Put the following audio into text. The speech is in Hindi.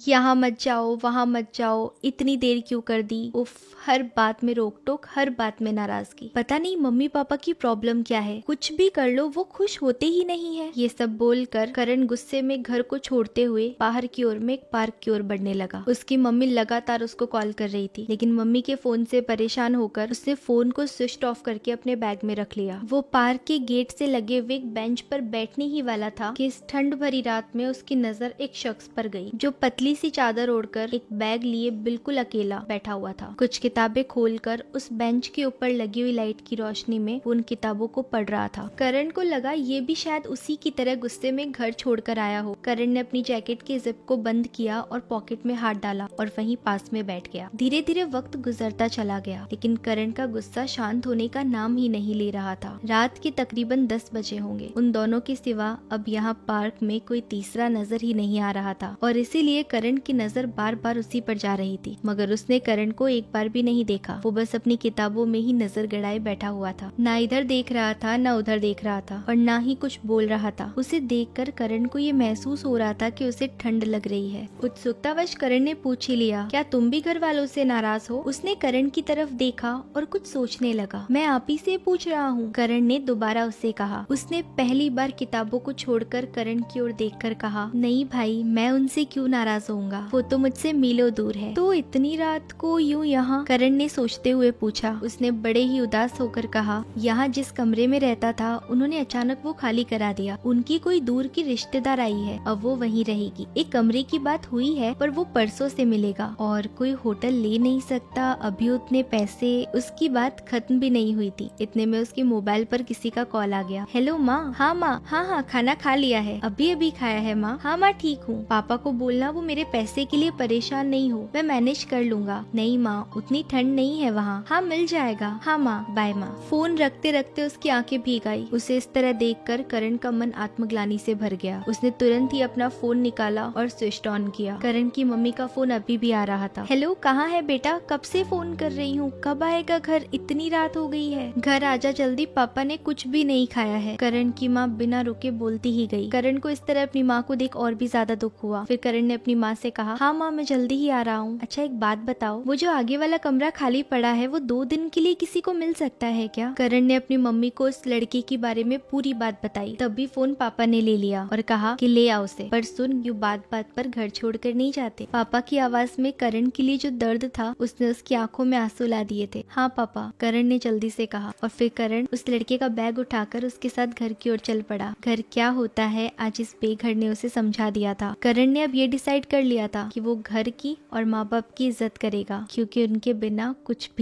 यहाँ मत जाओ, वहाँ मत जाओ, इतनी देर क्यों कर दी, उफ, हर बात में रोक टोक, हर बात में नाराजगी। पता नहीं मम्मी पापा की प्रॉब्लम क्या है, कुछ भी कर लो वो खुश होते ही नहीं है। ये सब बोलकर करण गुस्से में घर को छोड़ते हुए बाहर की ओर में एक पार्क की ओर बढ़ने लगा। उसकी मम्मी लगातार उसको कॉल कर रही थी, लेकिन मम्मी के फोन से परेशान होकर उसने फोन को स्विच ऑफ करके अपने बैग में रख लिया। वो पार्क के गेट से लगे हुए एक बेंच पर बैठने ही वाला था कि इस ठंड भरी रात में उसकी नजर एक शख्स पर गई, जो पतली सी चादर ओढ़कर एक बैग लिए बिल्कुल अकेला बैठा हुआ था। कुछ किताबें खोलकर उस बेंच के ऊपर लगी हुई लाइट की रोशनी में उन किताबों को पढ़ रहा था। करण को लगा ये भी शायद उसी की तरह गुस्से में घर छोड़कर आया हो। करण ने अपनी जैकेट के जिप को बंद किया और पॉकेट में हाथ डाला और वहीं पास में बैठ गया। धीरे धीरे वक्त गुजरता चला गया, लेकिन करण का गुस्सा शांत होने का नाम ही नहीं ले रहा था। रात के तकरीबन 10 बजे होंगे। उन दोनों के सिवा अब यहाँ पार्क में कोई तीसरा नजर ही नहीं आ रहा था और इसीलिए करण की नजर बार बार उसी पर जा रही थी, मगर उसने करण को एक बार भी नहीं देखा। वो बस अपनी किताबों में ही नजर गड़ाए बैठा हुआ था, ना इधर देख रहा था ना उधर देख रहा था और ना ही कुछ बोल रहा था। उसे देखकर करण को ये महसूस हो रहा था कि उसे ठंड लग रही है। उत्सुकतावश करण ने पूछ ही लिया, क्या तुम भी घर वालों से नाराज हो? उसने करण की तरफ देखा और कुछ सोचने लगा। मैं आप ही से पूछ रहा हूँ, करण ने दोबारा उससे कहा। उसने पहली बार किताबों को छोड़कर करण की ओर देखकर कहा, नहीं भाई, मैं उनसे क्यों नाराज होऊंगा, वो तो मुझसे मीलों दूर है। तो इतनी रात को यूं यहाँ? करण ने सोचते हुए पूछा। उसने बड़े ही उदास होकर कहा, यहाँ जिस कमरे में रहता था उन्होंने अचानक वो खाली करा दिया। उनकी कोई दूर की रिश्तेदार आई है, अब वो वहीं रहेगी। एक कमरे की बात हुई है पर वो परसों से मिलेगा और कोई होटल ले नहीं सकता, अभी उतने पैसे। उसकी बात खत्म भी नहीं हुई थी, इतने में उसके मोबाइल पर किसी का कॉल आ गया। हेलो माँ। हाँ माँ, हाँ, खाना खा लिया है, अभी अभी खाया है माँ। हाँ माँ, ठीक हूँ। पापा को बोलना वो मेरे पैसे के लिए परेशान नहीं हो, मैं मैनेज कर लूंगा। नहीं माँ, उतनी ठंड नहीं है वहाँ। हाँ मिल जाएगा। हाँ माँ, बाय माँ। फोन रखते रखते उसकी आंखें भीग आई। उसे इस तरह देखकर करण का मन आत्मग्लानि से भर गया। उसने तुरंत ही अपना फोन निकाला और स्विच ऑन किया। करण की मम्मी का फोन अभी भी आ रहा था। हेलो, कहाँ है बेटा? कब से फोन कर रही हूँ, कब आएगा घर? इतनी रात हो गई है, घर आजा जल्दी, पापा ने कुछ भी नहीं खाया है। करण की माँ बिना रुके बोलती ही गई। करण को इस तरह अपनी माँ को देख और भी ज्यादा दुख हुआ। फिर करण ने अपनी माँ से कहा, हाँ माँ, मैं जल्दी ही आ रहा हूँ। अच्छा एक बात बताओ, वो जो आगे वाला कमरा खाली पड़ा है वो 2 दिन के लिए किसी को मिल सकता है क्या? करण ने अपनी मम्मी को उस लड़के के बारे में पूरी बात बताई। तभी फोन पापा ने ले लिया और कहा कि ले आओ उसे, पर सुन, यू बात बात पर घर छोड़कर नहीं जाते। पापा की आवाज में करण के लिए जो दर्द था उसने उसकी आंखों में आंसू ला दिए थे। हाँ पापा, करण ने जल्दी से कहा और फिर करण उस लड़के का बैग उठाकर उसके साथ घर की ओर चल पड़ा। घर क्या होता है आज इस बेघर ने उसे समझा दिया था। करण ने अब ये डिसाइड कर लिया था कि वो घर की और माँ बाप की इज्जत करेगा, क्योंकि उनके बिना कुछ भी